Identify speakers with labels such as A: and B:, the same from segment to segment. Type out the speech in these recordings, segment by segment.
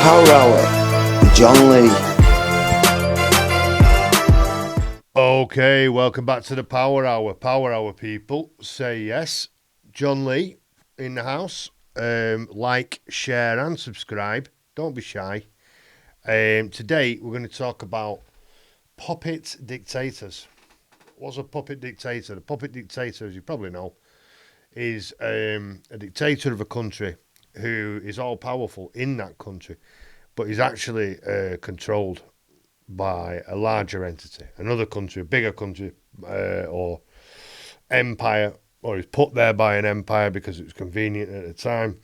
A: Power Hour with John Lee.
B: Okay, welcome back to the Power Hour. Power Hour people, say yes. John Lee in the house. Like, share and subscribe. Don't be shy. Today we're going to talk about puppet dictators. What's a puppet dictator? A puppet dictator, as you probably know, is a dictator of a country who is all powerful in that country, but is actually controlled by a larger entity, another country, a bigger country, or empire, or is put there by an empire because it was convenient at the time.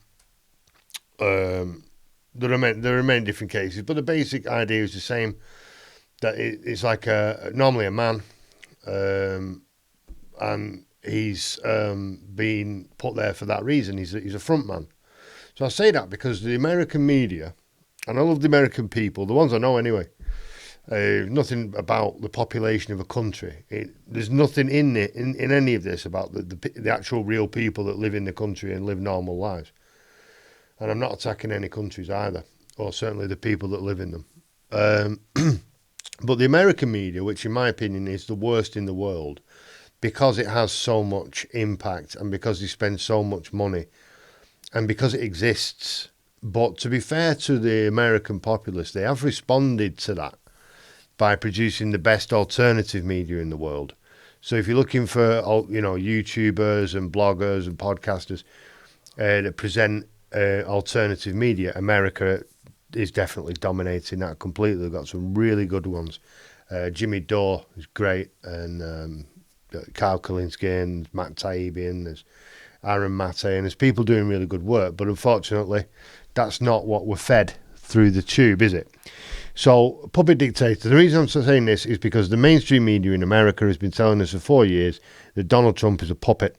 B: There are many different cases, but the basic idea is the same. That it's like normally a man, and he's been put there for that reason. He's a front man. So I say that because the American media, and I love the American people, the ones I know anyway. Nothing about the population of a country. There's nothing in it in any of this about the actual real people that live in the country and live normal lives. And I'm not attacking any countries either, or certainly the people that live in them. But the American media, which in my opinion is the worst in the world, because it has so much impact and because they spend so much money and because it exists. But to be fair to the American populace, they have responded to that by producing the best alternative media in the world. So if you're looking for, YouTubers and bloggers and podcasters that present alternative media, America is definitely dominating that completely. They've got some really good ones. Jimmy Dore is great, and Kyle Kalinske, and Matt Taibbi, and there's Aaron Mate, and there's people doing really good work. But unfortunately, that's not what we're fed through the tube, is it? So, puppet dictator. The reason I'm saying this is because the mainstream media in America has been telling us for 4 years that Donald Trump is a puppet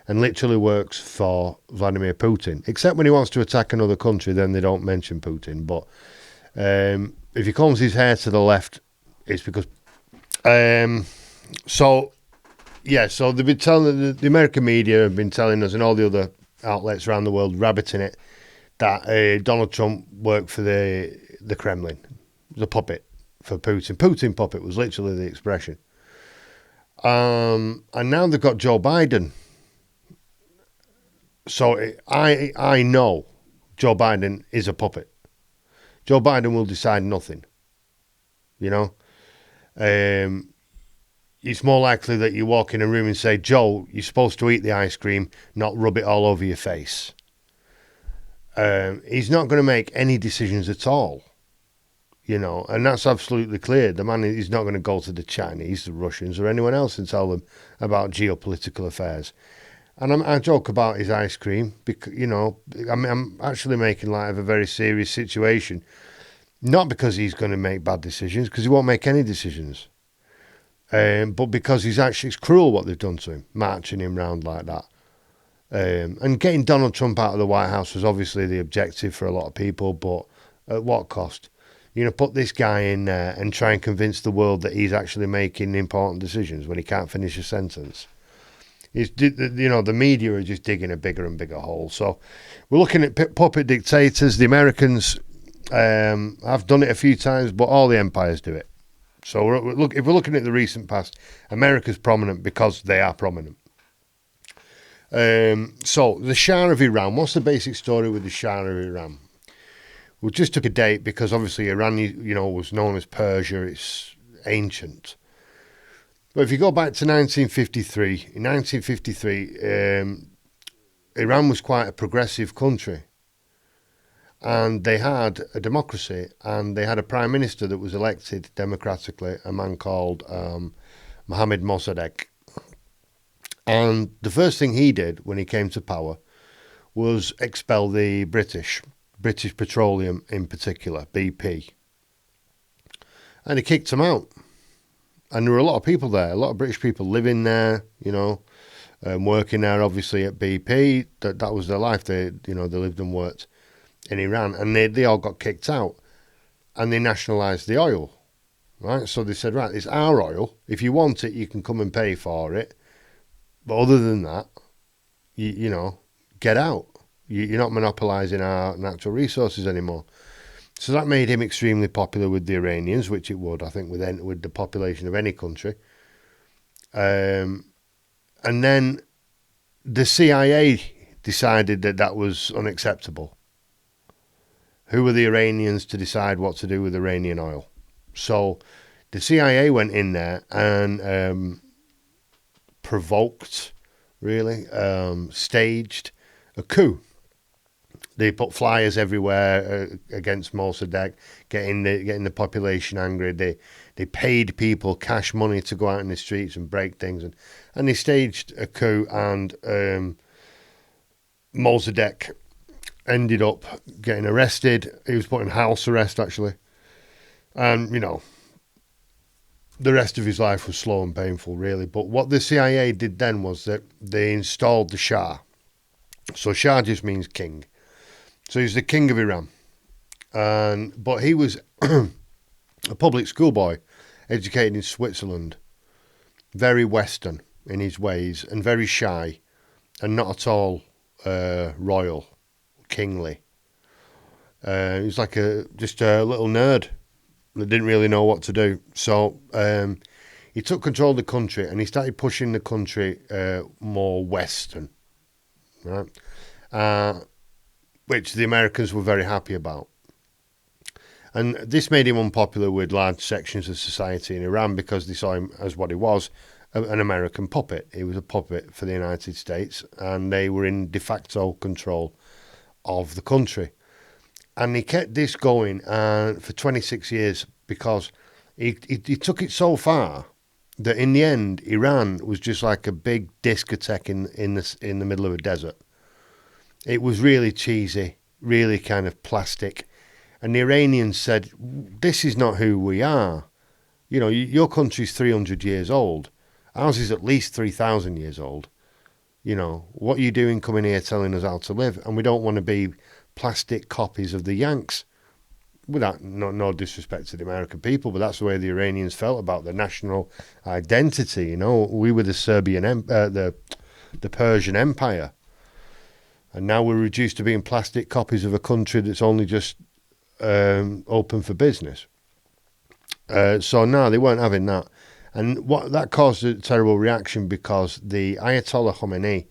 B: and literally works for Vladimir Putin. Except when he wants to attack another country, then they don't mention Putin. But if he combs his hair to the left, it's because... So they've been telling... The American media have been telling us, and all the other outlets around the world rabbiting it, that Donald Trump worked for the Kremlin. The puppet for Putin. Putin puppet was literally the expression. And now they've got Joe Biden. So I know Joe Biden is a puppet. Joe Biden will decide nothing. It's more likely that you walk in a room and say, Joe, you're supposed to eat the ice cream, not rub it all over your face. He's not going to make any decisions at all. And that's absolutely clear. The man is not going to go to the Chinese, the Russians, or anyone else and tell them about geopolitical affairs. And I joke about his ice cream because, I'm actually making light of a very serious situation. Not because he's going to make bad decisions, because he won't make any decisions. But because it's cruel what they've done to him, marching him round like that. And getting Donald Trump out of the White House was obviously the objective for a lot of people, but at what cost? Put this guy in there and try and convince the world that he's actually making important decisions when he can't finish a sentence. The media are just digging a bigger and bigger hole. So we're looking at puppet dictators. The Americans have done it a few times, but all the empires do it. So if we're looking at the recent past, America's prominent because they are prominent. So the Shah of Iran, what's the basic story with the Shah of Iran? We just took a date because obviously Iran, was known as Persia. It's ancient. But if you go back to 1953, in 1953, Iran was quite a progressive country. And they had a democracy, and they had a prime minister that was elected democratically, a man called Mohammad Mossadegh. And the first thing he did when he came to power was expel the British Petroleum in particular, BP. And he kicked them out. And there were a lot of people there, a lot of British people living there, working there obviously at BP. That was their life. They lived and worked in Iran, and they all got kicked out. And they nationalised the oil, right? So they said, right, it's our oil. If you want it, you can come and pay for it. But other than that, you get out. You're not monopolising our natural resources anymore. So that made him extremely popular with the Iranians, which it would, I think, with the population of any country. And then the CIA decided that that was unacceptable. Who were the Iranians to decide what to do with Iranian oil? So the CIA went in there and provoked, really, staged a coup. They put flyers everywhere against Mossadegh, getting the population angry. They paid people cash money to go out in the streets and break things, and they staged a coup. And Mossadegh ended up getting arrested. He was put in house arrest, actually, and the rest of his life was slow and painful, really. But what the CIA did then was that they installed the Shah. So Shah just means king. So he's the king of Iran. But he was a public schoolboy, educated in Switzerland, very Western in his ways, and very shy, and not at all royal, kingly. He was like just a little nerd that didn't really know what to do. So he took control of the country, and he started pushing the country more Western, right? Which the Americans were very happy about. And this made him unpopular with large sections of society in Iran because they saw him as what he was, an American puppet. He was a puppet for the United States, and they were in de facto control of the country. And he kept this going for 26 years because he took it so far that in the end, Iran was just like a big discotheque in the middle of a desert. It was really cheesy, really kind of plastic. And the Iranians said, this is not who we are. Your country's 300 years old. Ours is at least 3,000 years old. What are you doing coming here telling us how to live? And we don't want to be plastic copies of the Yanks. Without no disrespect to the American people, but that's the way the Iranians felt about their national identity. We were the the Persian Empire. And now we're reduced to being plastic copies of a country that's only just open for business. So no, they weren't having that. And what that caused a terrible reaction because the Ayatollah Khomeini,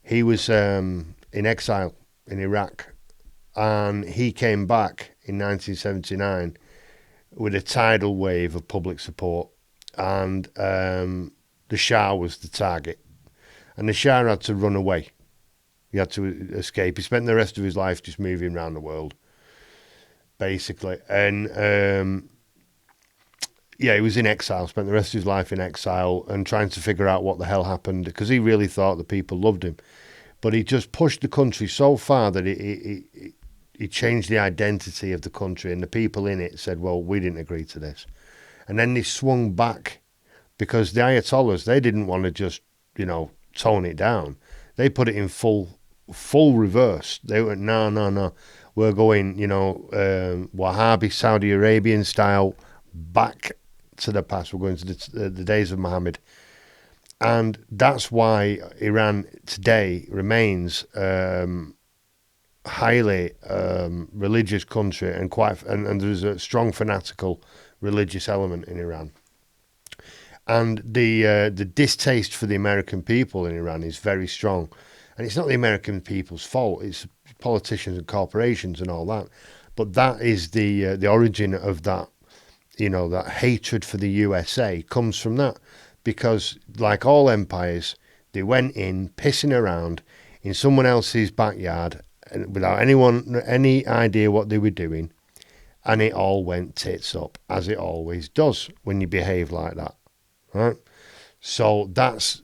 B: he was in exile in Iraq, and he came back in 1979 with a tidal wave of public support, and the Shah was the target. And the Shah had to run away. He had to escape. He spent the rest of his life just moving around the world, basically. And he was in exile, spent the rest of his life in exile and trying to figure out what the hell happened because he really thought the people loved him. But he just pushed the country so far that he changed the identity of the country, and the people in it said, well, we didn't agree to this. And then they swung back because the Ayatollahs, they didn't want to just, tone it down. They put it in full reverse. They went, no. We're going, Wahhabi, Saudi Arabian style, back to the past. We're going to the days of Muhammad. And that's why Iran today remains highly religious country and there's a strong fanatical religious element in Iran. And the distaste for the American people in Iran is very strong. And it's not the American people's fault. It's politicians and corporations and all that. But that is the origin of that, that hatred for the USA comes from that. Because like all empires, they went in pissing around in someone else's backyard without any idea what they were doing. And it all went tits up, as it always does when you behave like that. Right? So that's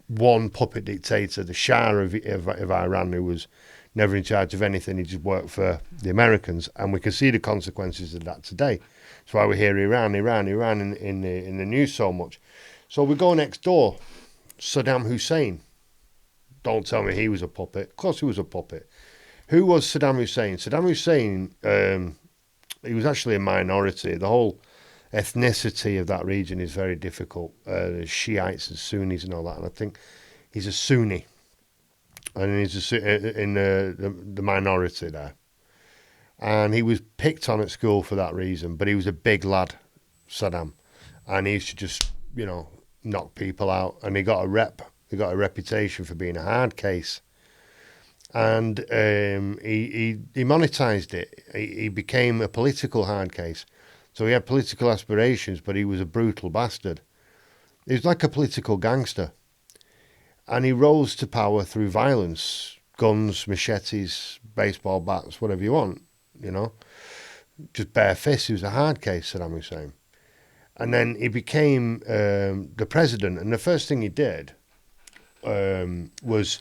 B: one puppet dictator, the Shah of Iran, who was never in charge of anything. He just worked for the Americans, and we can see the consequences of that today. That's why we hear Iran in the news so much. So we go next door, Saddam Hussein. Don't tell me he was a puppet. Of course he was a puppet. Who was Saddam Hussein? Saddam Hussein, he was actually a minority. The whole ethnicity of that region is very difficult. Shiites and Sunnis and all that. And I think he's a Sunni. And he's in the minority there. And he was picked on at school for that reason, but he was a big lad, Saddam, and he used to just, knock people out. And he got a reputation for being a hard case. And he monetized it. He became a political hard case. So he had political aspirations, but he was a brutal bastard. He was like a political gangster. And he rose to power through violence, guns, machetes, baseball bats, whatever you want, just bare fists. He was a hard case, Saddam Hussein. And then he became the president. And the first thing he did was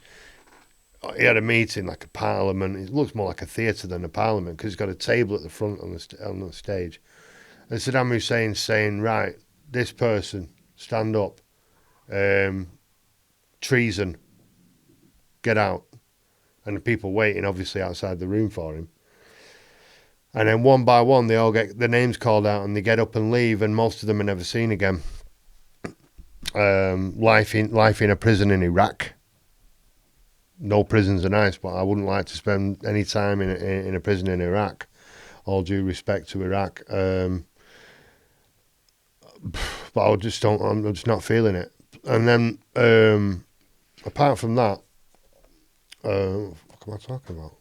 B: he had a meeting, like a parliament. It looks more like a theatre than a parliament because he's got a table at the front on the stage. And Saddam Hussein's saying, right, this person, stand up. Treason, get out. And the people waiting, obviously, outside the room for him. And then one by one, they all get their names called out and they get up and leave, and most of them are never seen again. Life in a prison in Iraq. No prisons are nice, but I wouldn't like to spend any time in a prison in Iraq. All due respect to Iraq. But I'm just not feeling it. And then, apart from that, what am I talking about?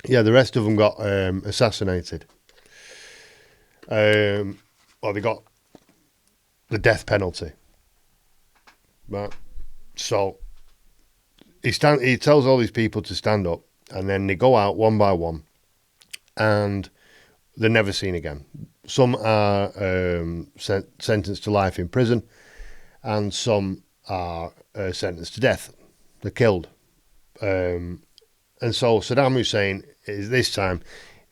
B: Yeah, the rest of them got assassinated. Or they got the death penalty. Right. So he tells all these people to stand up, and then they go out one by one, and they're never seen again. Some are sentenced to life in prison, and some are sentenced to death. They're killed. And so Saddam Hussein is this time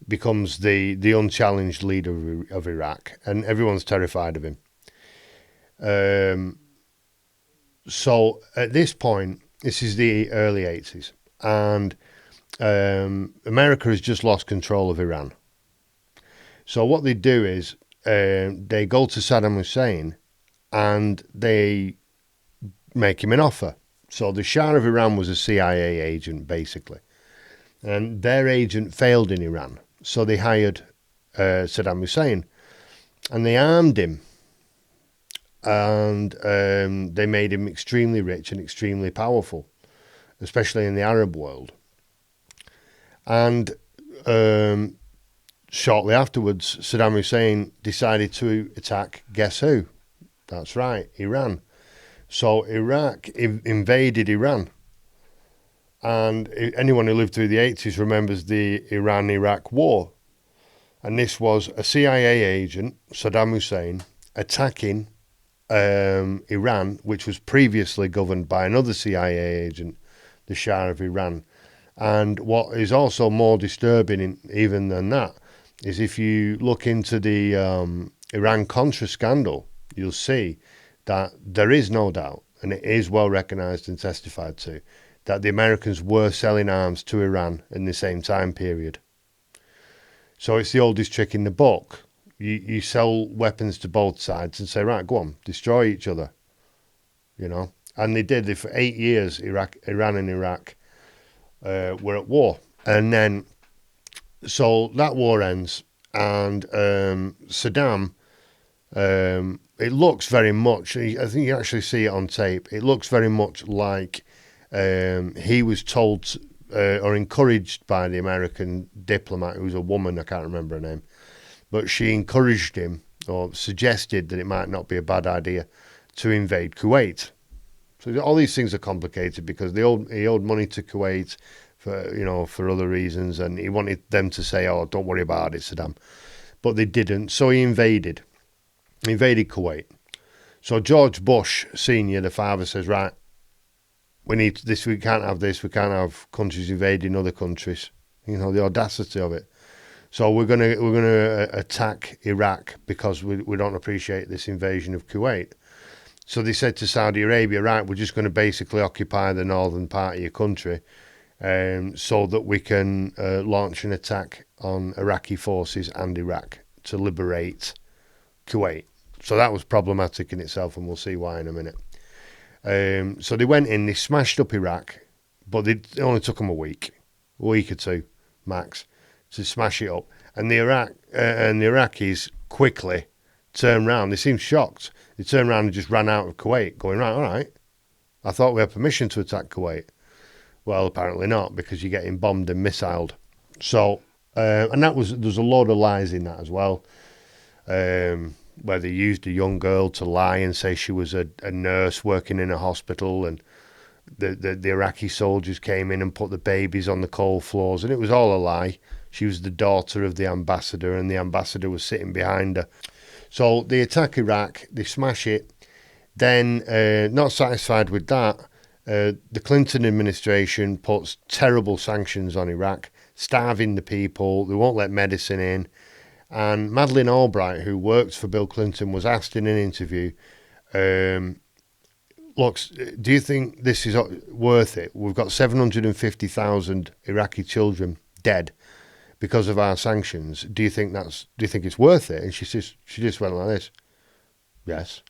B: becomes the unchallenged leader of Iraq, and everyone's terrified of him. So at this point, this is the early 80s, and America has just lost control of Iran. So what they do is they go to Saddam Hussein and they make him an offer. So the Shah of Iran was a CIA agent, basically. And their agent failed in Iran. So they hired Saddam Hussein and they armed him. And they made him extremely rich and extremely powerful, especially in the Arab world. And shortly afterwards, Saddam Hussein decided to attack, guess who? That's right, Iran. So Iraq invaded Iran. And anyone who lived through the 80s remembers the Iran-Iraq war. And this was a CIA agent, Saddam Hussein, attacking Iran, which was previously governed by another CIA agent, the Shah of Iran. And what is also more disturbing even than that is if you look into the Iran-Contra scandal, you'll see that there is no doubt, and it is well recognised and testified to, that the Americans were selling arms to Iran in the same time period. So it's the oldest trick in the book. You sell weapons to both sides and say, right, go on, destroy each other, And they did. For 8 years, Iran and Iraq were at war. And then, so that war ends, and Saddam, it looks very much, I think you actually see it on tape, it looks very much like he was told or encouraged by the American diplomat, who was a woman, I can't remember her name, but she encouraged him or suggested that it might not be a bad idea to invade Kuwait. So all these things are complicated because he owed money to Kuwait for other reasons, and he wanted them to say, "Oh, don't worry about it, Saddam," but they didn't. So he invaded Kuwait. So George Bush Senior, the father, says, "Right, we need this. We can't have this. We can't have countries invading other countries. The audacity of it. So we're gonna attack Iraq because we don't appreciate this invasion of Kuwait." So they said to Saudi Arabia, "Right, we're just going to basically occupy the northern part of your country, so that we can launch an attack on Iraqi forces and Iraq to liberate Kuwait." So that was problematic in itself, and we'll see why in a minute. So they went in, they smashed up Iraq, but it only took them a week or two, max, to smash it up. And the Iraqis quickly turned round. They seemed shocked. They turned around and just ran out of Kuwait, going, right, all right. I thought we had permission to attack Kuwait. Well, apparently not, because you're getting bombed and missiled. So, and there's a load of lies in that as well, where they used a young girl to lie and say she was a nurse working in a hospital, and the Iraqi soldiers came in and put the babies on the coal floors, and it was all a lie. She was the daughter of the ambassador, and the ambassador was sitting behind her. So they attack Iraq, they smash it. Then, not satisfied with that, the Clinton administration puts terrible sanctions on Iraq, starving the people. They won't let medicine in. And Madeleine Albright, who worked for Bill Clinton, was asked in an interview, look, do you think this is worth it? We've got 750,000 Iraqi children dead because of our sanctions. Do you think it's worth it? And she just went like this. Yes.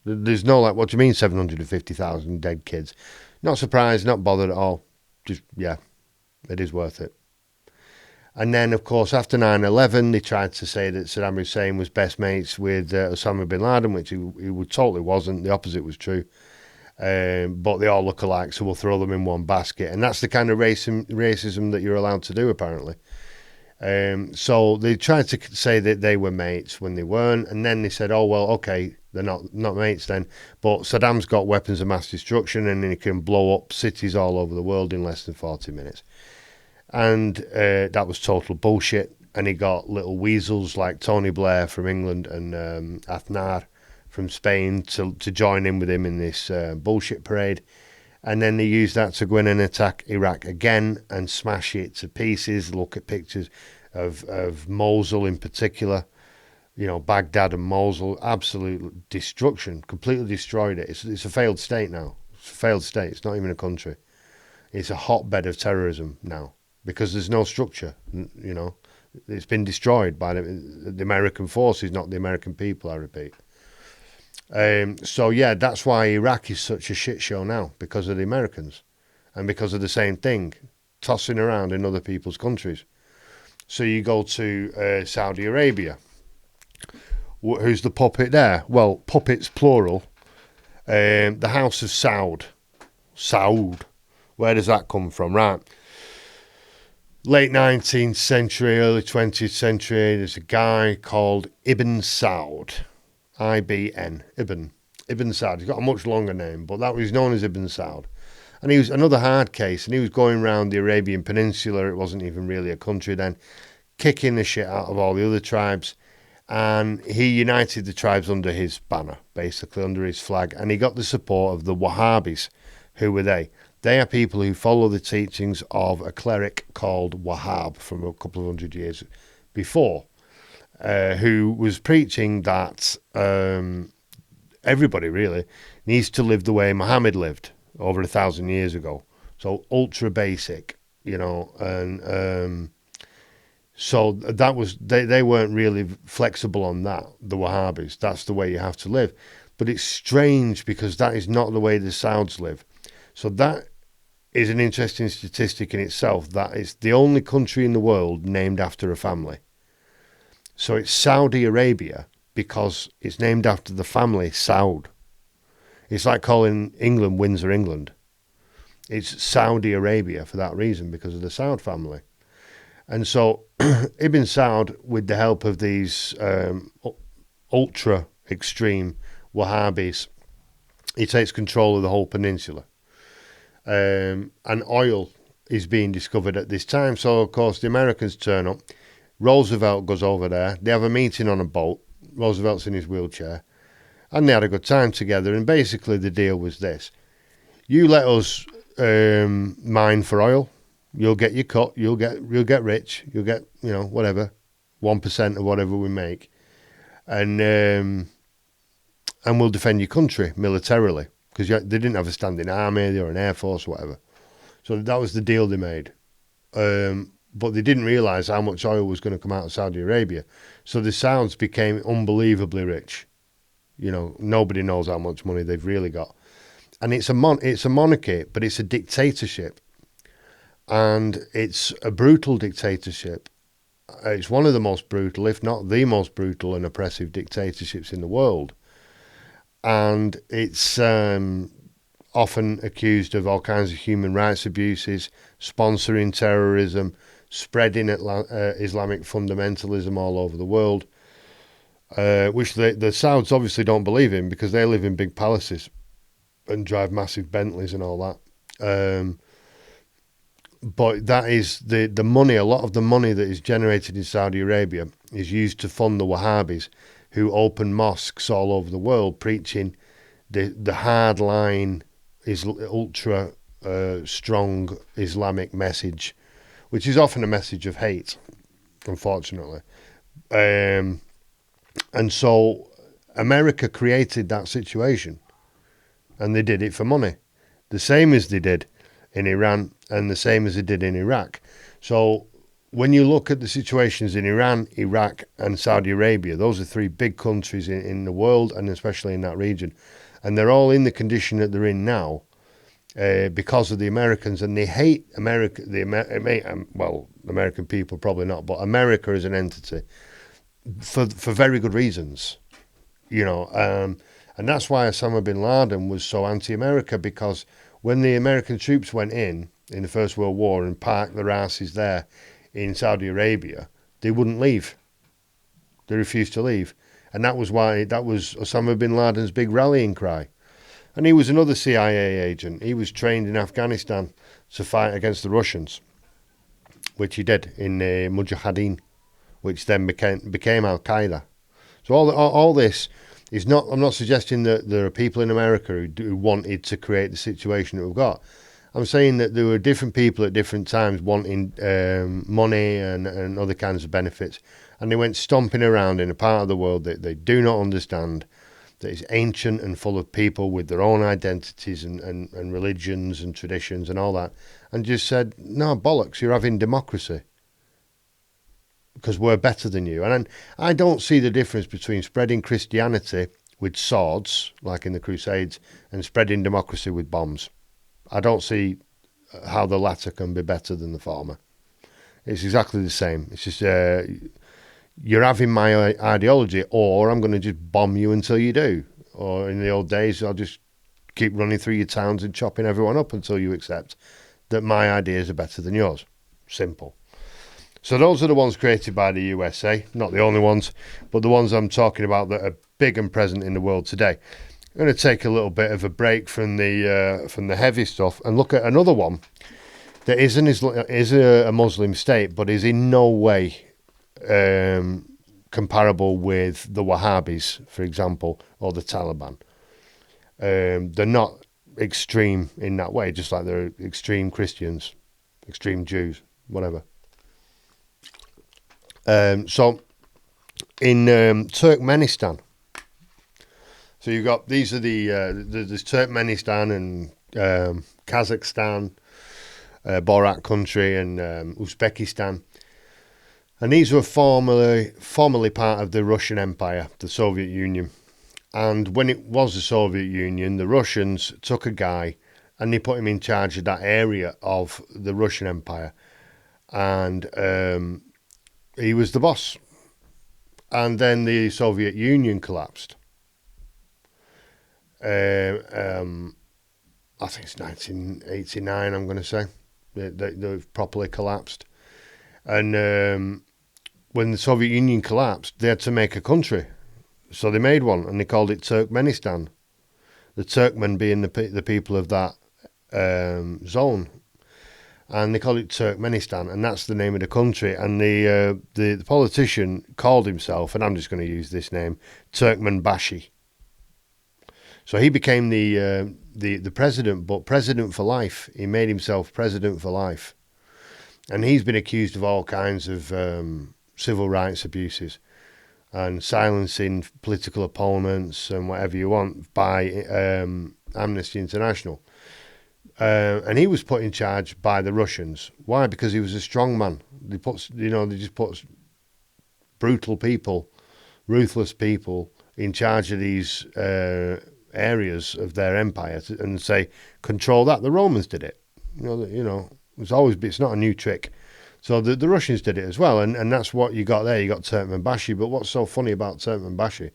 B: There's no like, what do you mean 750,000 dead kids? Not surprised, not bothered at all. Just, yeah, it is worth it. And then, of course, after 9/11, they tried to say that Saddam Hussein was best mates with Osama bin Laden, which he totally wasn't. The opposite was true. But they all look alike, so we'll throw them in one basket. And that's the kind of racism that you're allowed to do, apparently. So they tried to say that they were mates when they weren't. And then they said, oh, well, okay, they're not mates then. But Saddam's got weapons of mass destruction, and he can blow up cities all over the world in less than 40 minutes. And that was total bullshit. And he got little weasels like Tony Blair from England and Aznar from Spain to join in with him in this bullshit parade. And then they used that to go in and attack Iraq again and smash it to pieces. Look at pictures of Mosul in particular, you know, Baghdad and Mosul, absolute destruction, completely destroyed it. It's a failed state now. It's a failed state. It's not even a country. It's a hotbed of terrorism now because there's no structure, you know. It's been destroyed by the American forces, not the American people, I repeat. So, yeah, that's why Iraq is such a shit show now, because of the Americans and because of the same thing, tossing around in other people's countries. So you go to Saudi Arabia. Who's the puppet there? Well, puppets plural. The House of Saud. Saud. Where does that come from? Right. Late 19th century, early 20th century, there's a guy called Ibn Saud. I-B-N, Ibn Saud. He's got a much longer name, but that was known as Ibn Saud. And he was another hard case, and he was going around the Arabian Peninsula. It wasn't even really a country then, kicking the shit out of all the other tribes. And he united the tribes under his banner, basically under his flag. And he got the support of the Wahhabis. Who were they? They are people who follow the teachings of a cleric called Wahhab from a couple of hundred years before. Who was preaching that everybody really needs to live the way Muhammad lived over 1,000 years ago. So ultra basic, you know, and so that was, they weren't really flexible on that, the Wahhabis. That's the way you have to live. But it's strange because that is not the way the Sauds live. So that is an interesting statistic in itself, that it's the only country in the world named after a family. So it's Saudi Arabia because it's named after the family Saud. It's like calling England Windsor, England. It's Saudi Arabia for that reason, because of the Saud family. And so Ibn Saud, with the help of these ultra-extreme Wahhabis, he takes control of the whole peninsula. And oil is being discovered at this time. So, of course, the Americans turn up. Roosevelt goes over there. They have a meeting on a boat. Roosevelt's in his wheelchair. And they had a good time together. And basically the deal was this. You let us mine for oil. You'll get your cut. You'll get rich. You'll get, you know, whatever, 1% of whatever we make. And we'll defend your country militarily. Because they didn't have a standing army or an air force or whatever. So that was the deal they made. But they didn't realise how much oil was going to come out of Saudi Arabia. So the Sauds became unbelievably rich. You know, nobody knows how much money they've really got. And it's a monarchy, but it's a dictatorship. And it's a brutal dictatorship. It's one of the most brutal, if not the most brutal and oppressive dictatorships in the world. And it's often accused of all kinds of human rights abuses, sponsoring terrorism, spreading Islamic fundamentalism all over the world, which the Sauds obviously don't believe in because they live in big palaces and drive massive Bentleys and all that. But that is the money, a lot of the money that is generated in Saudi Arabia is used to fund the Wahhabis who open mosques all over the world preaching the hard line is ultra strong Islamic message, which is often a message of hate, unfortunately. And so America created that situation, and they did it for money, the same as they did in Iran and the same as they did in Iraq. So when you look at the situations in Iran, Iraq and Saudi Arabia, those are three big countries in the world and especially in that region. And they're all in the condition that they're in now because of the Americans, and they hate America. Well, American people probably not, but America as an entity for very good reasons, you know. And that's why Osama bin Laden was so anti-America, because when the American troops went in the First World War and parked their asses there in Saudi Arabia, they wouldn't leave. They refused to leave. And that was Osama bin Laden's big rallying cry. And he was another CIA agent. He was trained in Afghanistan to fight against the Russians, which he did in Mujahideen, which then became Al-Qaeda. So all this is not, I'm not suggesting that there are people in America who wanted to create the situation that we've got. I'm saying that there were different people at different times wanting money and other kinds of benefits. And they went stomping around in a part of the world that they do not understand, that is ancient and full of people with their own identities and religions and traditions and all that, and just said, no, bollocks, you're having democracy because we're better than you. And I don't see the difference between spreading Christianity with swords, like in the Crusades, and spreading democracy with bombs. I don't see how the latter can be better than the former. It's exactly the same. It's just you're having my ideology, or I'm going to just bomb you until you do. Or in the old days, I'll just keep running through your towns and chopping everyone up until you accept that my ideas are better than yours. Simple. So those are the ones created by the USA, not the only ones, but the ones I'm talking about that are big and present in the world today. I'm going to take a little bit of a break from the heavy stuff and look at another one that is a Muslim state, but is in no way comparable with the Wahhabis, for example, or the Taliban. They're not extreme in that way, just like they're extreme Christians, extreme Jews, whatever. So in Turkmenistan, so you've got, these are there's Turkmenistan and Kazakhstan, Borat country, and Uzbekistan. And these were formerly part of the Russian Empire, the Soviet Union. And when it was the Soviet Union, the Russians took a guy and they put him in charge of that area of the Russian Empire. And he was the boss. And then the Soviet Union collapsed. I think it's 1989, I'm going to say. They've properly collapsed. And when the Soviet Union collapsed, they had to make a country. So they made one, and they called it Turkmenistan. The Turkmen being the people of that zone. And they called it Turkmenistan, and that's the name of the country. And the politician called himself, and I'm just going to use this name, Turkmenbashi. So he became the president, but president for life. He made himself president for life. And he's been accused of all kinds of civil rights abuses and silencing political opponents and whatever you want by Amnesty International. And he was put in charge by the Russians. Why? Because he was a strong man. They just put brutal people, ruthless people in charge of these areas of their empire and say, control that. The Romans did it. You know, It's not a new trick. So the Russians did it as well, and that's what you got there. You got Turkmenbashi. But what's so funny about Turkmenbashi,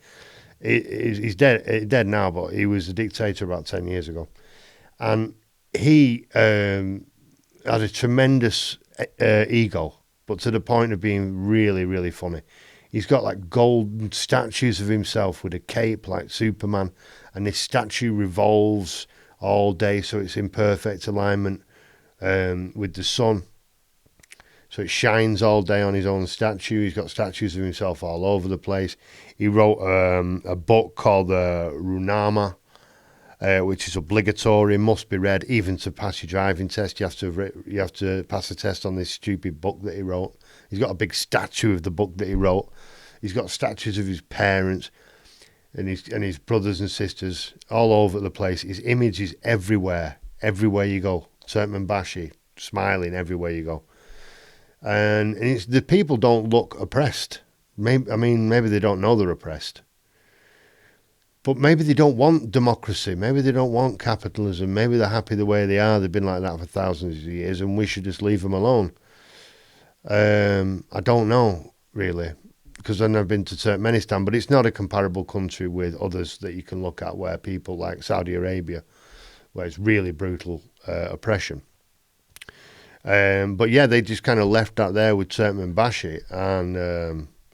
B: he's dead now, but he was a dictator about 10 years ago. And he had a tremendous ego, but to the point of being really, really funny. He's got like gold statues of himself with a cape like Superman, and this statue revolves all day, so it's in perfect alignment with the sun. So it shines all day on his own statue. He's got statues of himself all over the place. He wrote a book called Runama, which is obligatory, must be read, even to pass your driving test. You have to pass a test on this stupid book that he wrote. He's got a big statue of the book that he wrote. He's got statues of his parents and his brothers and sisters all over the place. His image is everywhere you go. Turkmenbashi, smiling everywhere you go. And the people don't look oppressed. Maybe they don't know they're oppressed. But maybe they don't want democracy. Maybe they don't want capitalism. Maybe they're happy the way they are. They've been like that for thousands of years, and we should just leave them alone. I don't know, really, because I've never been to Turkmenistan, but it's not a comparable country with others that you can look at where people like Saudi Arabia, where it's really brutal oppression. But yeah, they just kind of left that there with Turkmenbashi.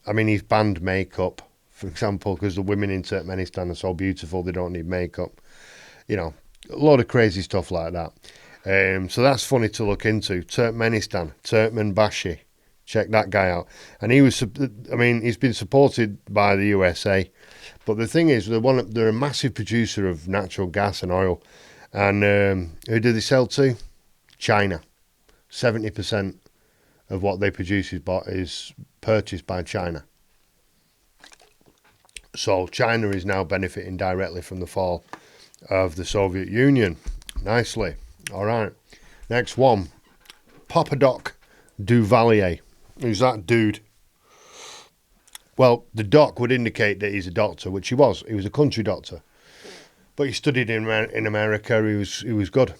B: And he's banned makeup, for example, because the women in Turkmenistan are so beautiful, they don't need makeup. You know, a lot of crazy stuff like that. So that's funny to look into. Turkmenistan, Turkmenbashi. Check that guy out. And he's been supported by the USA. But the thing is, they're a massive producer of natural gas and oil. And who do they sell to? China. 70% of what they produce is purchased by China. So China is now benefiting directly from the fall of the Soviet Union. Nicely. All right. Next one. Papadoc Duvalier. Who's that dude? Well, the doc would indicate that he's a doctor, which he was. He was a country doctor. But he studied in America. He was good.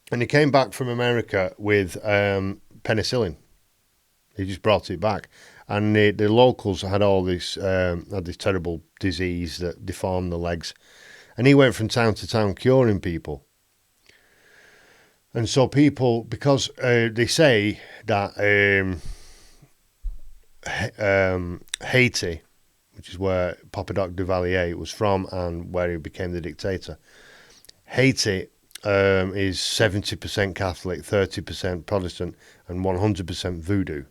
B: And he came back from America with penicillin. He just brought it back. And the locals had this terrible disease that deformed the legs. And he went from town to town curing people. And so people, because they say that Haiti, which is where Papadoc Duvalier was from and where he became the dictator, Haiti is 70% Catholic, 30% Protestant, and 100% Voodoo.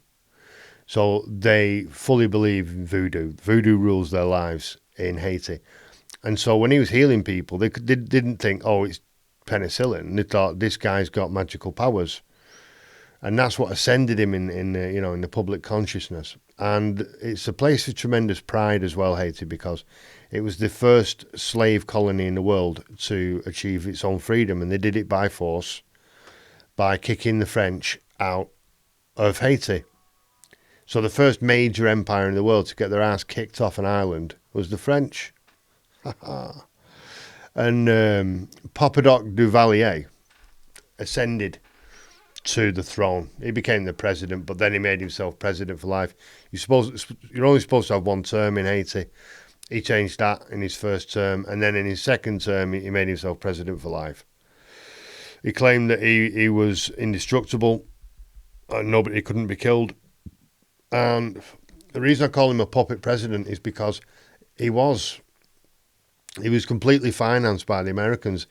B: So they fully believe in voodoo. Voodoo rules their lives in Haiti. And so when he was healing people, they didn't think, oh, it's penicillin. They thought, this guy's got magical powers. And that's what ascended him in the public consciousness. And it's a place of tremendous pride as well, Haiti, because it was the first slave colony in the world to achieve its own freedom. And they did it by force, by kicking the French out of Haiti. So the first major empire in the world to get their ass kicked off an island was the French. And Papadoc Duvalier ascended to the throne. He became the president, but then he made himself president for life. You're only supposed to have one term in Haiti. He changed that in his first term, and then in his second term, he made himself president for life. He claimed that he was indestructible, and nobody couldn't be killed. And the reason I call him a puppet president is because he was completely financed by the Americans,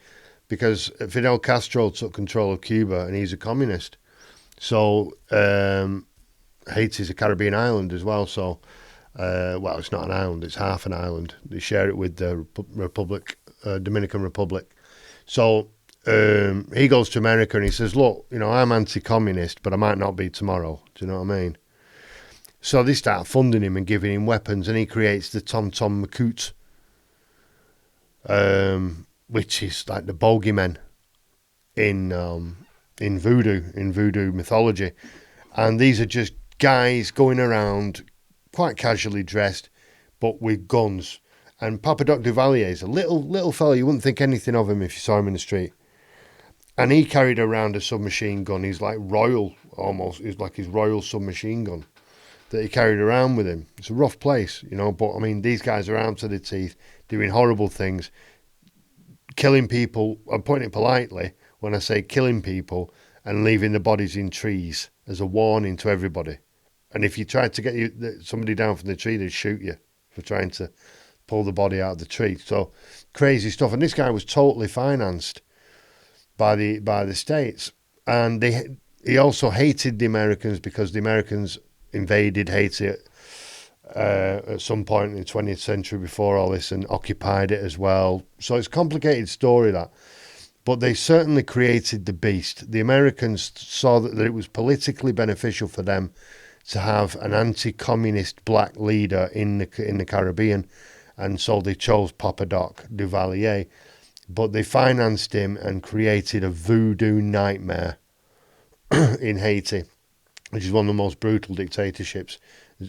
B: because Fidel Castro took control of Cuba and he's a communist. So Haiti's a Caribbean island as well. So, it's not an island, it's half an island. They share it with the Dominican Republic. So he goes to America and he says, look, I'm anti-communist, but I might not be tomorrow. Do you know what I mean? So they start funding him and giving him weapons, and he creates the Tom Tom Macoute, which is like the bogeymen in voodoo mythology. And these are just guys going around quite casually dressed, but with guns. And Papadoc Duvalier is a little fella. You wouldn't think anything of him if you saw him in the street. And he carried around a submachine gun. He's like royal, almost. It's like his royal submachine gun that he carried around with him. It's a rough place, you know, but I mean, these guys are armed to the teeth, doing horrible things, killing people. I'm putting it politely when I say killing people and leaving the bodies in trees as a warning to everybody. And if you try to get somebody down from the tree, they'd shoot you for trying to pull the body out of the tree. So crazy stuff. And this guy was totally financed by the states, and he also hated the Americans because the Americans invaded Haiti at some point in the 20th century before all this and occupied it as well. So it's a complicated story, that. But they certainly created the beast. The Americans saw that it was politically beneficial for them to have an anti-communist black leader in the Caribbean, and so they chose Papa Doc Duvalier. But they financed him and created a voodoo nightmare in Haiti, which is one of the most brutal dictatorships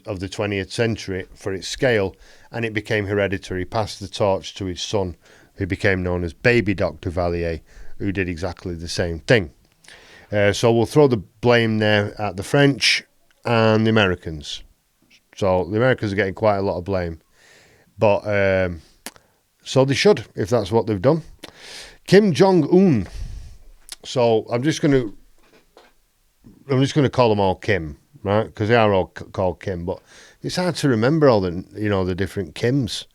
B: of the 20th century for its scale, and it became hereditary. He passed the torch to his son, who became known as Baby Doc Duvalier, who did exactly the same thing. So we'll throw the blame there at the French and the Americans. So the Americans are getting quite a lot of blame, but so they should, if that's what they've done. Kim Jong-un. So I'm just going to call them all Kim, right? Because they are all called Kim, but it's hard to remember all the different Kims.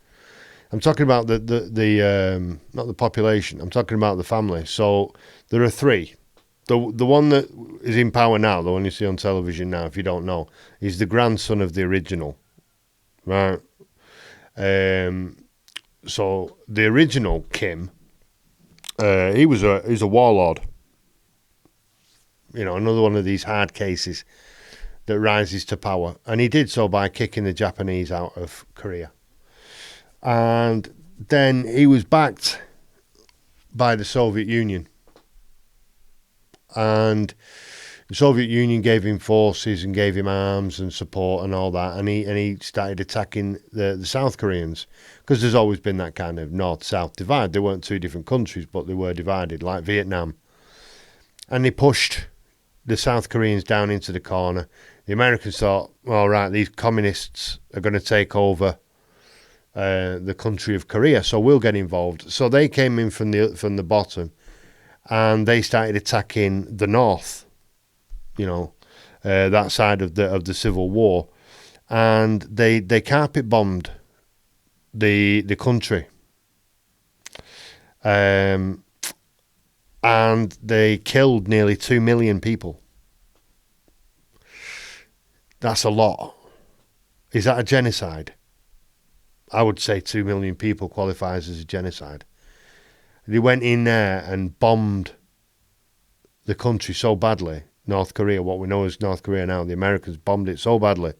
B: I'm talking about the not the population. I'm talking about the family. So there are three. The one that is in power now, the one you see on television now, if you don't know, is the grandson of the original, right? So the original Kim, he's a warlord. You know, another one of these hard cases that rises to power, and he did so by kicking the Japanese out of Korea. And then he was backed by the Soviet Union, and the Soviet Union gave him forces and gave him arms and support and all that, and he started attacking the South Koreans, because there's always been that kind of north-south divide. They weren't two different countries, but they were divided, like Vietnam. And they pushed the South Koreans down into the corner. The Americans thought, all right, these communists are going to take over the country of Korea, so we'll get involved. So they came in from the bottom, and they started attacking the north, you know, that side of the Civil War, and they carpet bombed the country, and they killed nearly 2 million people. That's a lot. Is that a genocide? I would say 2 million people qualifies as a genocide. They went in there and bombed the country so badly, North Korea, what we know as North Korea now, the Americans bombed it so badly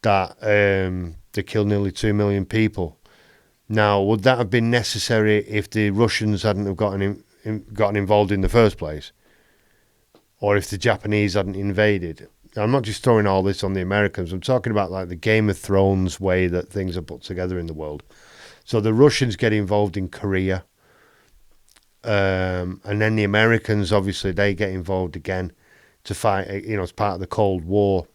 B: that they killed nearly 2 million people. Now, would that have been necessary if the Russians hadn't have gotten involved in the first place? Or if the Japanese hadn't invaded? I'm not just throwing all this on the Americans. I'm talking about like the Game of Thrones way that things are put together in the world. So the Russians get involved in Korea. And then the Americans, obviously, they get involved again to fight, you know, as part of the Cold War.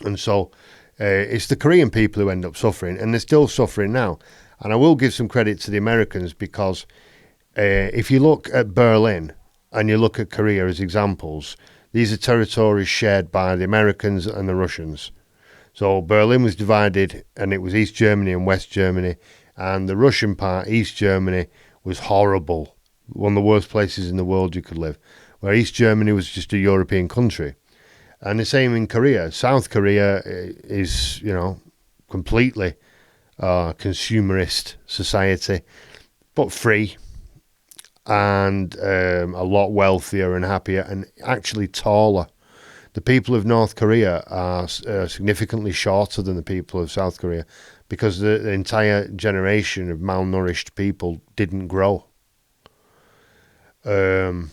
B: And so it's the Korean people who end up suffering, and they're still suffering now. And I will give some credit to the Americans, because if you look at Berlin and you look at Korea as examples, these are territories shared by the Americans and the Russians. So Berlin was divided, and it was East Germany and West Germany, and the Russian part, East Germany, was horrible. One of the worst places in the world you could live, where East Germany was just a European country. And the same in Korea. South Korea is, you know, completely consumerist society, but free, and a lot wealthier and happier, and actually taller. The people of North Korea are significantly shorter than the people of South Korea, because the entire generation of malnourished people didn't grow. And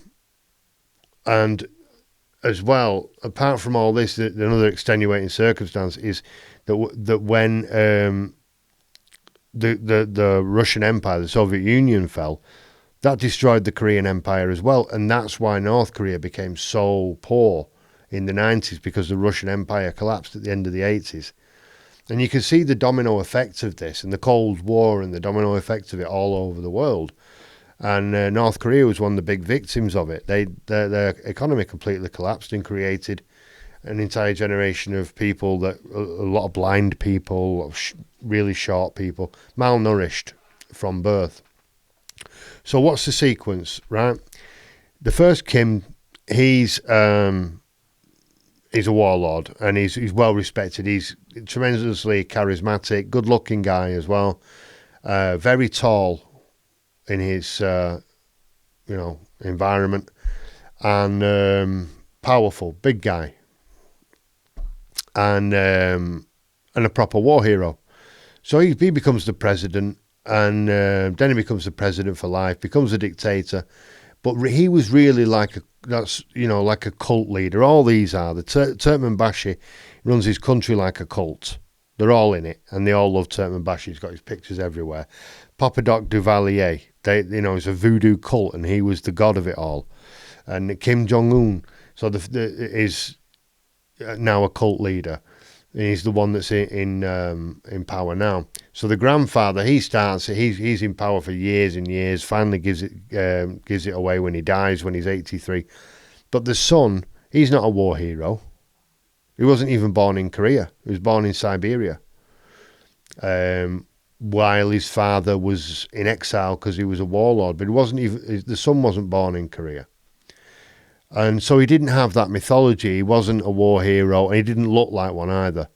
B: as well, apart from all this, another extenuating circumstance is that when the Russian Empire, the Soviet Union fell, That destroyed the Korean Empire as well, and that's why North Korea became so poor in the 90s, because the Russian Empire collapsed at the end of the 80s. And you can see the domino effect of this, and the Cold War and the domino effect of it all over the world. And North Korea was one of the big victims of it. Their economy completely collapsed and created an entire generation of people, that a lot of blind people, a lot of really short people, malnourished from birth. So what's the sequence, right? The first Kim, he's a warlord, and he's well respected. He's tremendously charismatic, good looking guy as well, very tall in his environment, and powerful, big guy, and a proper war hero. So he becomes the president, and then he becomes the president for life, becomes a dictator. But he was really like a cult leader. All these are. The Turkmenbashi runs his country like a cult. They're all in it, and they all love Turkmenbashi. He's got his pictures everywhere. Papadoc Duvalier, it's a voodoo cult, and he was the god of it all. And Kim Jong-un, so is now a cult leader. And he's the one that's in power now. So the grandfather, he's in power for years and years. Finally gives it away when he dies, when he's 83. But the son, he's not a war hero. He wasn't even born in Korea. He was born in Siberia. While his father was in exile because he was a warlord, but the son wasn't born in Korea. And so he didn't have that mythology. He wasn't a war hero, and he didn't look like one either.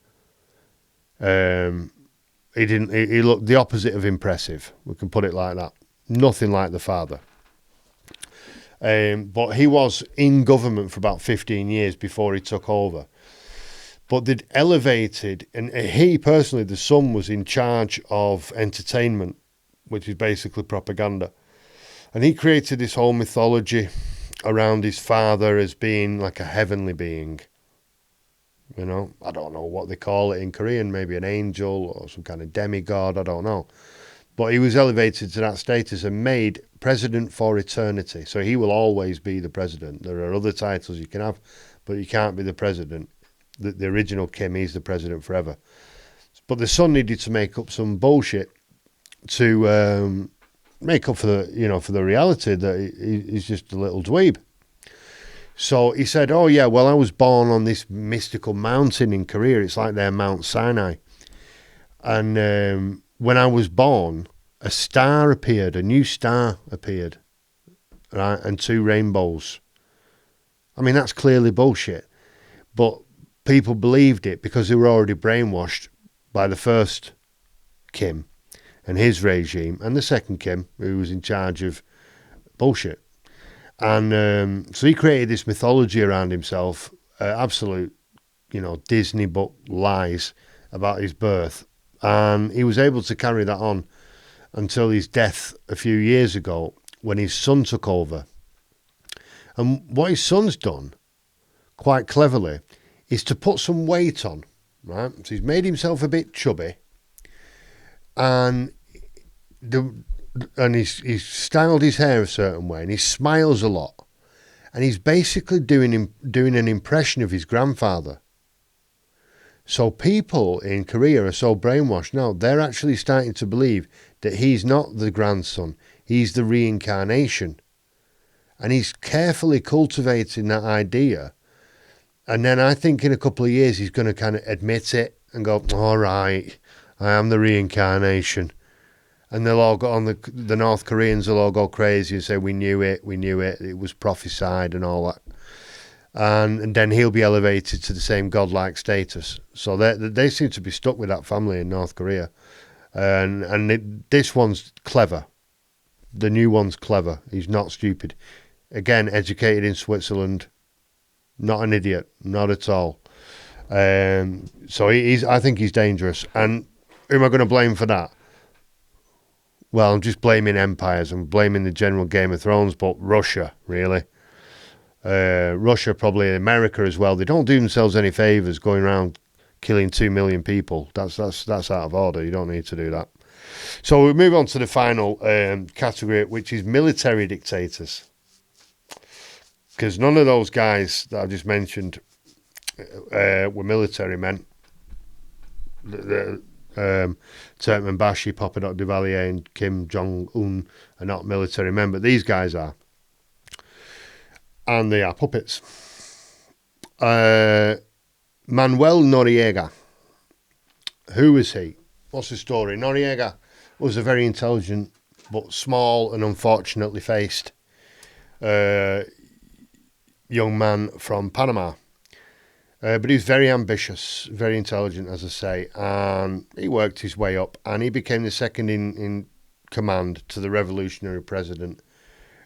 B: He looked the opposite of impressive. We can put it like that. Nothing like the father. But he was in government for about 15 years before he took over. But they'd elevated, and he personally, the son, was in charge of entertainment, which is basically propaganda. And he created this whole mythology around his father as being like a heavenly being. I don't know what they call it in Korean, maybe an angel or some kind of demigod, I don't know. But he was elevated to that status and made president for eternity. So he will always be the president. There are other titles you can have, but you can't be the president. The original Kim, he's the president forever. But the son needed to make up some bullshit to make up for the reality that he's just a little dweeb. So he said, oh yeah, well, I was born on this mystical mountain in Korea. It's like their Mount Sinai. And when I was born, a star appeared, a new star appeared, right? And 2 rainbows. I mean, that's clearly bullshit. But people believed it because they were already brainwashed by the first Kim and his regime, and the second Kim, who was in charge of bullshit. And so he created this mythology around himself, absolute, Disney book lies about his birth. And he was able to carry that on until his death a few years ago, when his son took over. And what his son's done, quite cleverly, is to put some weight on, right? So he's made himself a bit chubby, and he's styled his hair a certain way, and he smiles a lot, and he's basically doing an impression of his grandfather. So people in Korea are so brainwashed now, they're actually starting to believe that he's not the grandson, he's the reincarnation. And he's carefully cultivating that idea. And then I think in a couple of years he's going to kind of admit it and go, all right, I am the reincarnation. And they'll all go on, the North Koreans will all go crazy and say, we knew it, it was prophesied and all that. And then he'll be elevated to the same godlike status. So they seem to be stuck with that family in North Korea. This one's clever. The new one's clever. He's not stupid. Again, educated in Switzerland. Not an idiot, not at all. So I think he's dangerous. And who am I going to blame for that? Well, I'm just blaming empires. I'm blaming the general Game of Thrones, but Russia, really. Russia, probably America as well. They don't do themselves any favours going around killing 2 million people. That's out of order. You don't need to do that. So we move on to the final category, which is military dictators. Because none of those guys that I've just mentioned were military men. Turkmen Bashi, Popadot Duvalier, and Kim Jong-un are not military men, but these guys are. And they are puppets. Manuel Noriega. Who was he? What's the story? Noriega was a very intelligent but small and unfortunately faced young man from Panama. But he was very ambitious, very intelligent, as I say, and he worked his way up, and he became the second in command to the revolutionary president,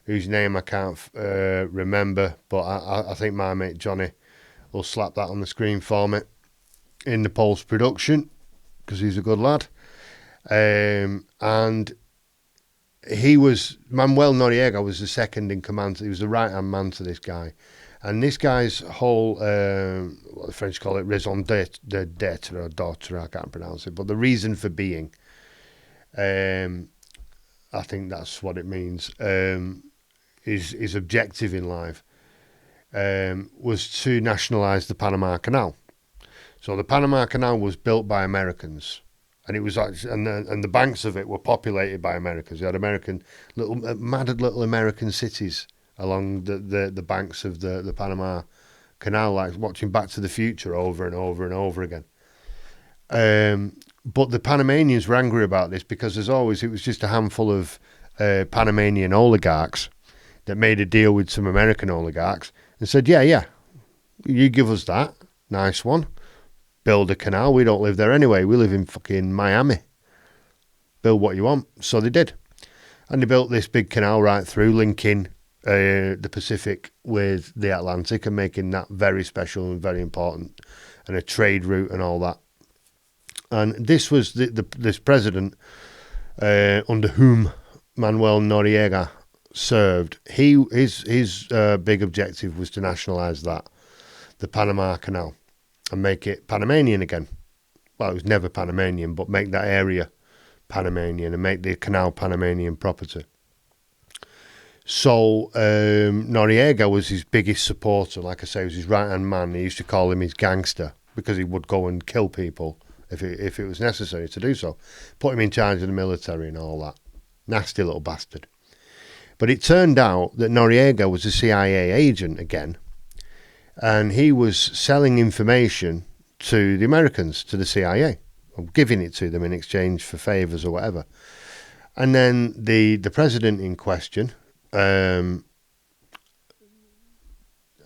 B: whose name I can't remember, but I think my mate Johnny will slap that on the screen for me in the post-production, because he's a good lad. And Manuel Noriega was the second in command. He was the right-hand man to this guy. And this guy's whole, what the French call it, raison d'être or d'autre, I can't pronounce it, but the reason for being, I think that's what it means, his objective in life was to nationalise the Panama Canal. So the Panama Canal was built by Americans, and it was and the banks of it were populated by Americans. You had mad little American cities along the banks of the Panama Canal, like watching Back to the Future over and over and over again. But the Panamanians were angry about this because, as always, it was just a handful of Panamanian oligarchs that made a deal with some American oligarchs and said, yeah, you give us that, nice one, build a canal, we don't live there anyway, we live in fucking Miami, build what you want. So they did, and they built this big canal right through, linking the Pacific with the Atlantic and making that very special and very important, and a trade route and all that. And this was this president under whom Manuel Noriega served. His big objective was to nationalise the Panama Canal, and make it Panamanian again. Well, it was never Panamanian, but make that area Panamanian and make the canal Panamanian property. So Noriega was his biggest supporter. Like I say, he was his right-hand man. He used to call him his gangster because he would go and kill people if it was necessary to do so. Put him in charge of the military and all that. Nasty little bastard. But it turned out that Noriega was a CIA agent again, and he was selling information to the Americans, to the CIA, or giving it to them in exchange for favours or whatever. And then the president in question,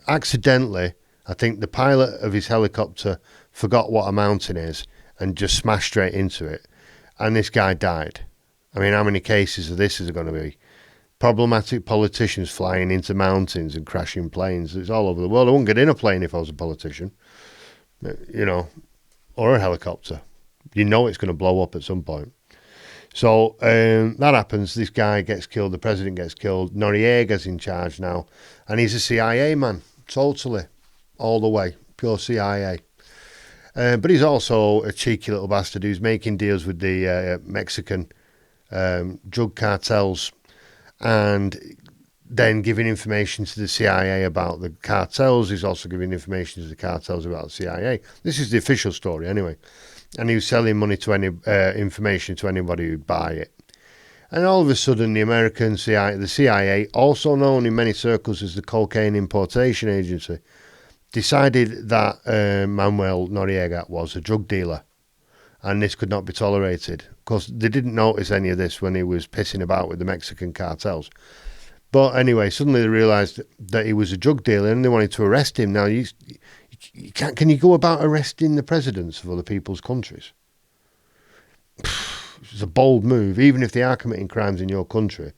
B: accidentally, I think the pilot of his helicopter forgot what a mountain is and just smashed straight into it, and this guy died. I mean, how many cases of this is there going to be? Problematic politicians flying into mountains and crashing planes. It's all over the world. I wouldn't get in a plane if I was a politician, or a helicopter. You know it's going to blow up at some point. So that happens. This guy gets killed. The president gets killed. Noriega's in charge now, and he's a CIA man, totally, all the way, pure CIA. But he's also a cheeky little bastard who's making deals with the Mexican drug cartels, and then giving information to the CIA about the cartels. He's also giving information to the cartels about the CIA. This is the official story anyway. And he was selling money to any information to anybody who'd buy it. And all of a sudden, the American CIA, the CIA, also known in many circles as the Cocaine Importation Agency, decided that Manuel Noriega was a drug dealer, and this could not be tolerated. Of course, they didn't notice any of this when he was pissing about with the Mexican cartels. But anyway, suddenly they realised that he was a drug dealer, and they wanted to arrest him. Now, you can't, can you go about arresting the presidents of other people's countries? It's a bold move, even if they are committing crimes in your country.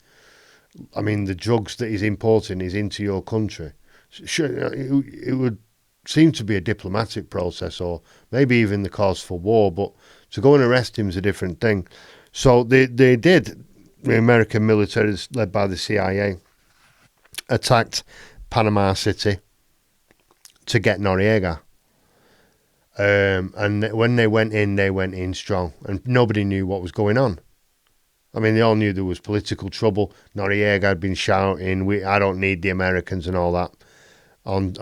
B: I mean, the drugs that he's importing is into your country. Sure, it would seem to be a diplomatic process, or maybe even the cause for war, but to go and arrest him is a different thing. So they did. The American military, led by the CIA, attacked Panama City to get Noriega. And when they went in strong, and nobody knew what was going on. I mean, they all knew there was political trouble. Noriega had been shouting, I don't need the Americans and all that on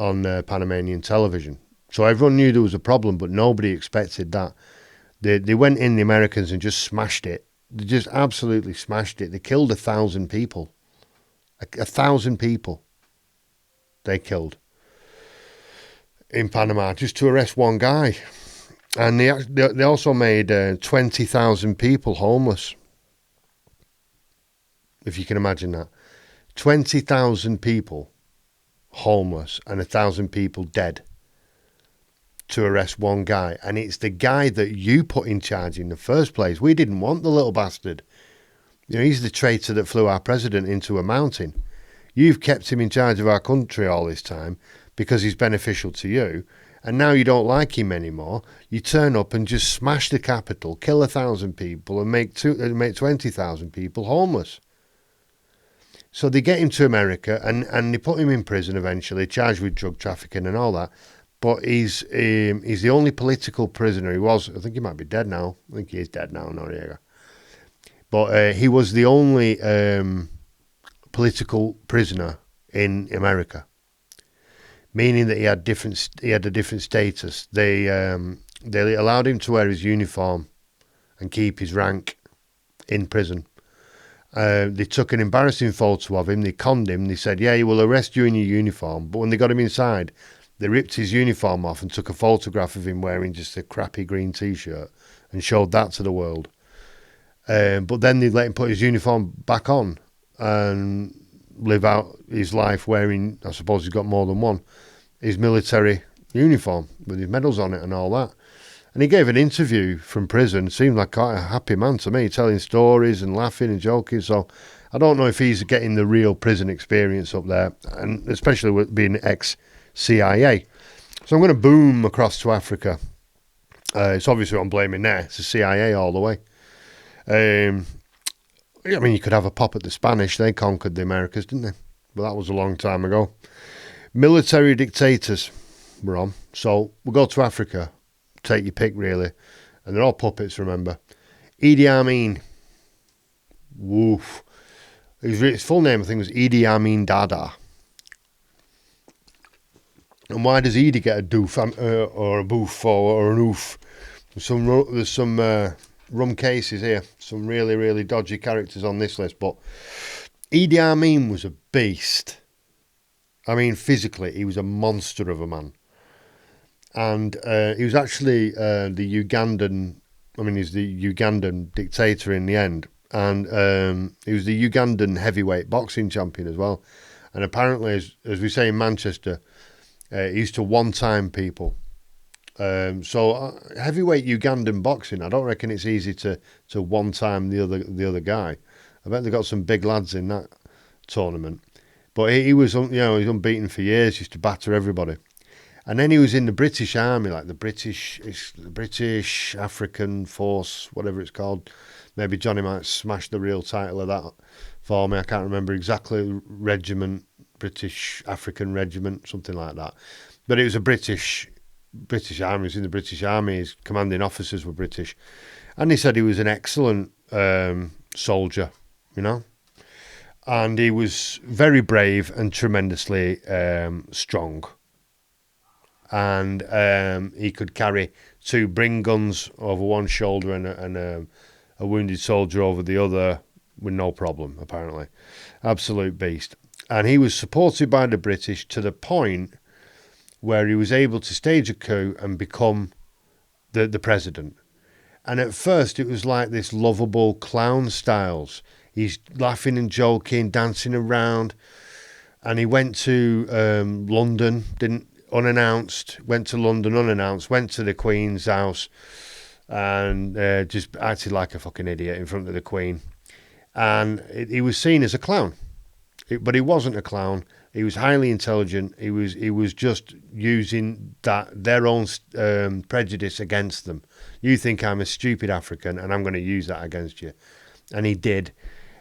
B: Panamanian television. So everyone knew there was a problem, but nobody expected that. They went in, the Americans, and just smashed it. They just absolutely smashed it. They killed 1,000 people. 1,000 people they killed in Panama just to arrest one guy. And they also made 20,000 people homeless. If you can imagine that. 20,000 people homeless and 1,000 people dead to arrest one guy. And it's the guy that you put in charge in the first place. We didn't want the little bastard. You know, he's the traitor that flew our president into a mountain. You've kept him in charge of our country all this time because he's beneficial to you. And now you don't like him anymore. You turn up and just smash the capital, kill 1,000 people and make 20,000 people homeless. So they get him to America and they put him in prison eventually, charged with drug trafficking and all that. But he's the only political prisoner. He was, I think he might be dead now. I think he is dead now, Noriega. But he was the only political prisoner in America, meaning that he had a different status. They allowed him to wear his uniform and keep his rank in prison. They took an embarrassing photo of him. They conned him. They said, "Yeah, we'll arrest you in your uniform." But when they got him inside, they ripped his uniform off and took a photograph of him wearing just a crappy green T-shirt and showed that to the world. But then they let him put his uniform back on and live out his life wearing, I suppose he's got more than one, his military uniform with his medals on it and all that. And he gave an interview from prison. Seemed like quite a happy man to me, telling stories and laughing and joking. So I don't know if he's getting the real prison experience up there, and especially with being ex-CIA. So I'm going to boom across to Africa. It's obviously what I'm blaming there. It's the CIA all the way. I mean, you could have a pop at the Spanish. They conquered the Americas, didn't they? But that was a long time ago. Military dictators we're on. So we'll go to Africa. Take your pick, really. And they're all puppets, remember. Idi Amin. Woof. His full name, I think, was Idi Amin Dada. And why does Idi get a doof or a boof or an oof? There's some rum cases here. Some really, really dodgy characters on this list. But Idi Amin was a beast. I mean, physically, he was a monster of a man. And he was actually the Ugandan, he's the Ugandan dictator in the end. And he was the Ugandan heavyweight boxing champion as well. And apparently, as we say in Manchester, he used to one-time people. So heavyweight Ugandan boxing, I don't reckon it's easy to one-time the other guy. I bet they got some big lads in that tournament. But he was, he was unbeaten for years, used to batter everybody. And then he was in the British Army, like the British African Force, whatever it's called. Maybe Johnny might smash the real title of that for me. I can't remember exactly. Regiment, British African Regiment, something like that. But it was a British Army. He was in the British Army. His commanding officers were British. And he said he was an excellent soldier, And he was very brave and tremendously strong. And he could carry 2 Bring guns over one shoulder and a wounded soldier over the other with no problem, apparently. Absolute beast. And he was supported by the British to the point where he was able to stage a coup and become the president. And at first it was like this lovable clown styles. He's laughing and joking, dancing around. And he went to London, unannounced, went to London unannounced, went to the Queen's house and just acted like a fucking idiot in front of the Queen. And he was seen as a clown. But he wasn't a clown. He was highly intelligent. He was just using their own prejudice against them. You think I'm a stupid African and I'm going to use that against you. And he did.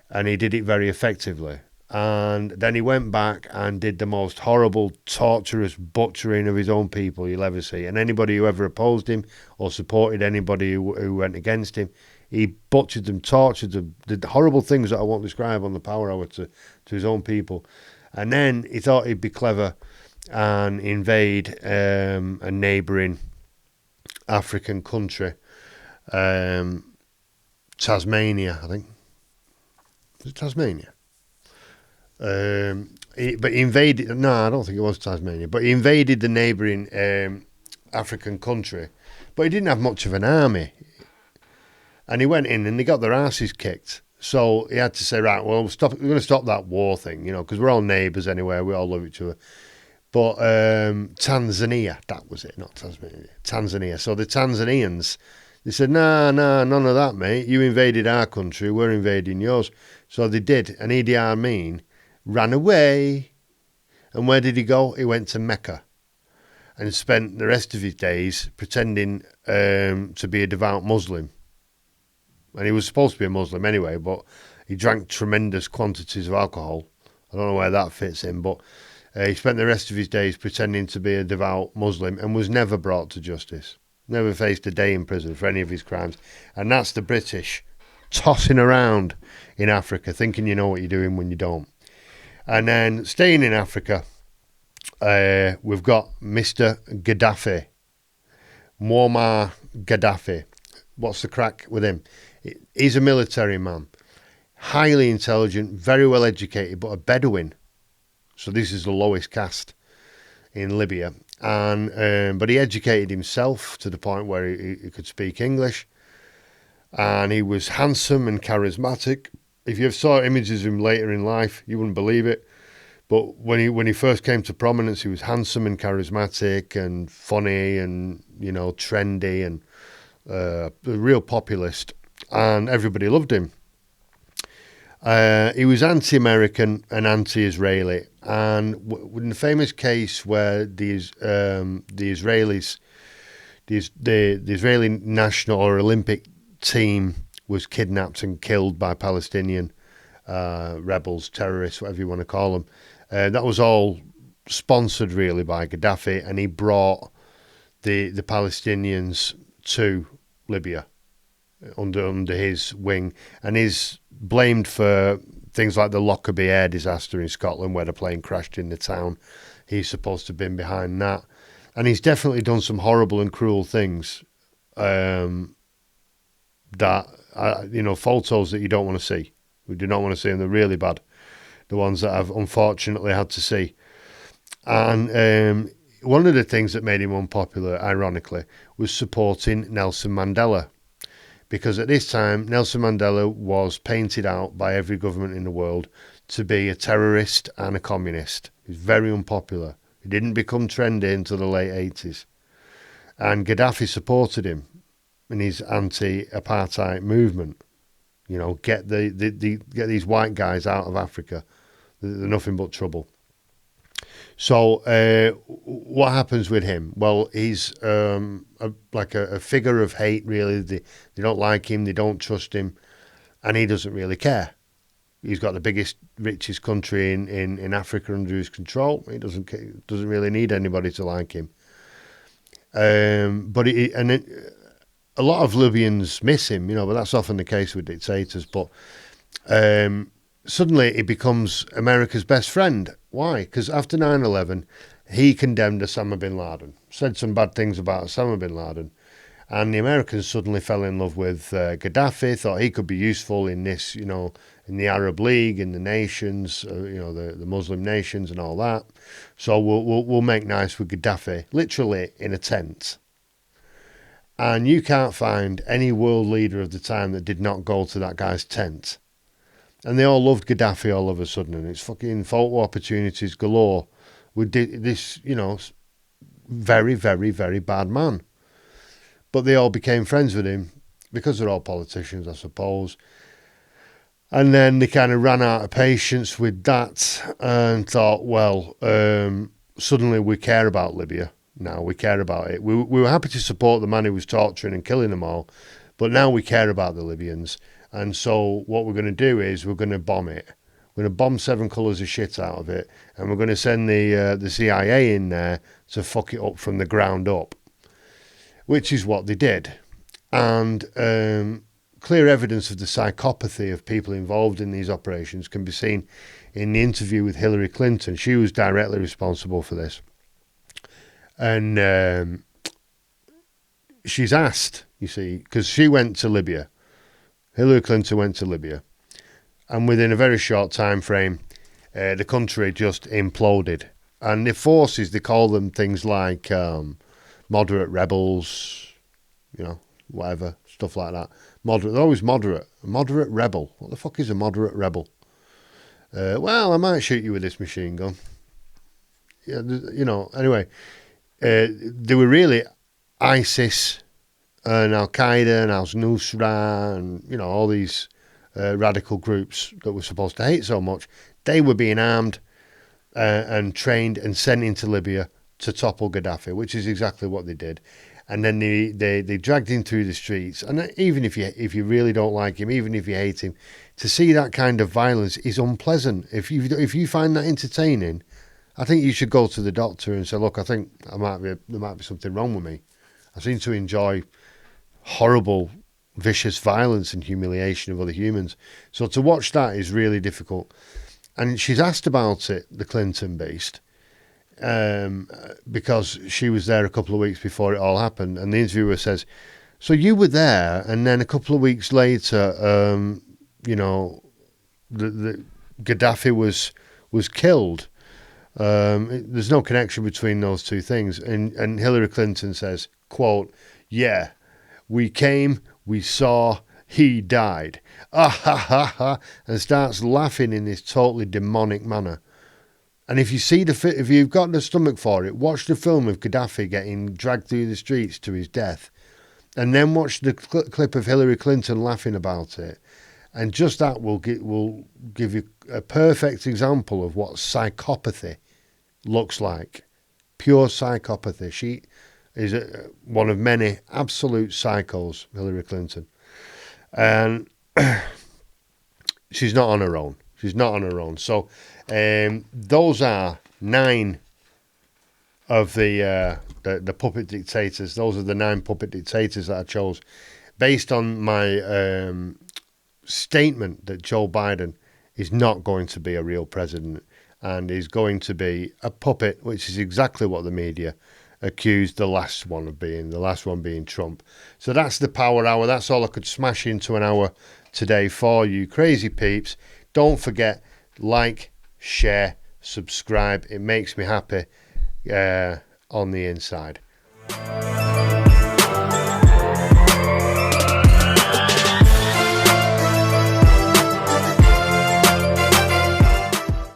B: And he did it very effectively. And then he went back and did the most horrible, torturous butchering of his own people you'll ever see. And anybody who ever opposed him or supported anybody who went against him, He butchered them, tortured them, did horrible things that I won't describe on the Power Hour to his own people. And then he thought he'd be clever and invade a neighbouring African country, Tasmania, I think. Was it Tasmania? But he invaded. No, I don't think it was Tasmania. But he invaded the neighbouring African country. But he didn't have much of an army, and he went in and they got their asses kicked. So he had to say, right, well, we're going to stop that war thing, because we're all neighbours anyway. We all love each other. But Tanzania, that was it, not Tasmania. Tanzania. So the Tanzanians, they said, nah, none of that, mate. You invaded our country, we're invading yours. So they did, and Idi Amin ran away. And where did he go? He went to Mecca and spent the rest of his days pretending to be a devout Muslim. And he was supposed to be a Muslim anyway, but he drank tremendous quantities of alcohol. I don't know where that fits in, but he spent the rest of his days pretending to be a devout Muslim and was never brought to justice. Never faced a day in prison for any of his crimes. And that's the British tossing around in Africa, thinking you know what you're doing when you don't. And then staying in Africa, we've got Mr. Gaddafi, Muammar Gaddafi. What's the crack with him? He's a military man, highly intelligent, very well educated, but a Bedouin. So this is the lowest caste in Libya. And but he educated himself to the point where he could speak English. And he was handsome and charismatic. If you saw images of him later in life, you wouldn't believe it. But when he first came to prominence, he was handsome and charismatic and funny and, trendy and a real populist. And everybody loved him. He was anti-American and anti-Israeli. And in the famous case where the Israeli national or Olympic team was kidnapped and killed by Palestinian rebels, terrorists, whatever you want to call them, that was all sponsored really by Gaddafi, and he brought the Palestinians to Libya under his wing, and he's blamed for things like the Lockerbie air disaster in Scotland where the plane crashed in the town. He's supposed to have been behind that, and he's definitely done some horrible and cruel things that photos that you don't want to see. We do not want to see them. They're really bad, the ones that I've unfortunately had to see. And one of the things that made him unpopular, ironically, was supporting Nelson Mandela. Because at this time, Nelson Mandela was painted out by every government in the world to be a terrorist and a communist. He was very unpopular. He didn't become trendy until the late 80s. And Gaddafi supported him in his anti-apartheid movement. Get get these white guys out of Africa. They're nothing but trouble. So what happens with him? Well, he's like a figure of hate, really. They don't like him, they don't trust him, and he doesn't really care. He's got the biggest, richest country in Africa under his control. He doesn't really need anybody to like him. But a lot of Libyans miss him, but that's often the case with dictators. But suddenly he becomes America's best friend. Why? Because after 9/11, he condemned Osama bin Laden, said some bad things about Osama bin Laden, and the Americans suddenly fell in love with Gaddafi, thought he could be useful in this, in the Arab League, in the nations, the Muslim nations and all that. So we'll make nice with Gaddafi, literally in a tent. And you can't find any world leader of the time that did not go to that guy's tent. And they all loved Gaddafi all of a sudden, and it's fucking photo opportunities galore with this, very, very, very bad man. But they all became friends with him because they're all politicians, I suppose. And then they kind of ran out of patience with that and thought, well, suddenly we care about Libya. Now we care about it. We were happy to support the man who was torturing and killing them all, but now we care about the Libyans. And so what we're going to do is we're going to bomb it. We're going to bomb 7 colours of shit out of it, and we're going to send the CIA in there to fuck it up from the ground up, which is what they did. And clear evidence of the psychopathy of people involved in these operations can be seen in the interview with Hillary Clinton. She was directly responsible for this. And she's asked, you see, because she went to Libya. Hillary Clinton went to Libya. And within a very short time frame, the country just imploded. And the forces, they call them things like moderate rebels, you know, whatever, stuff like that. Moderate, they're always moderate. A moderate rebel. What the fuck is a moderate rebel? Well, I might shoot you with this machine gun. Yeah, you know, anyway, they were really ISIS and Al-Qaeda and Al-Nusra and, you know, all these radical groups that were supposed to hate so much. They were being armed and trained and sent into Libya to topple Gaddafi, which is exactly what they did. And then they dragged him through the streets. And even if you really don't like him, even if you hate him, to see that kind of violence is unpleasant. If you find that entertaining, I think you should go to the doctor and say, look, I think there might be something wrong with me. I seem to enjoy horrible, vicious violence and humiliation of other humans. So to watch that is really difficult. And she's asked about it, the Clinton beast, because she was there a couple of weeks before it all happened. And the interviewer says, so you were there, and then a couple of weeks later, you know, the Gaddafi was killed. There's no connection between those two things. And Hillary Clinton says, quote, yeah, we came, we saw, he died. Ah, ha, ha, ha, and starts laughing in this totally demonic manner. And if you've got the stomach for it, watch the film of Gaddafi getting dragged through the streets to his death, and then watch the clip of Hillary Clinton laughing about it. And just that will give you a perfect example of what psychopathy looks like. Pure psychopathy. She is one of many absolute psychos, Hillary Clinton. And she's not on her own. She's not on her own. So those are 9 of the puppet dictators. Those are the 9 puppet dictators that I chose based on my statement that Joe Biden is not going to be a real president and is going to be a puppet, which is exactly what the media accused the last one being Trump. So that's the Power Hour. That's all I could smash into an hour today for you crazy peeps. Don't forget, like, share, subscribe. It makes me happy on the inside.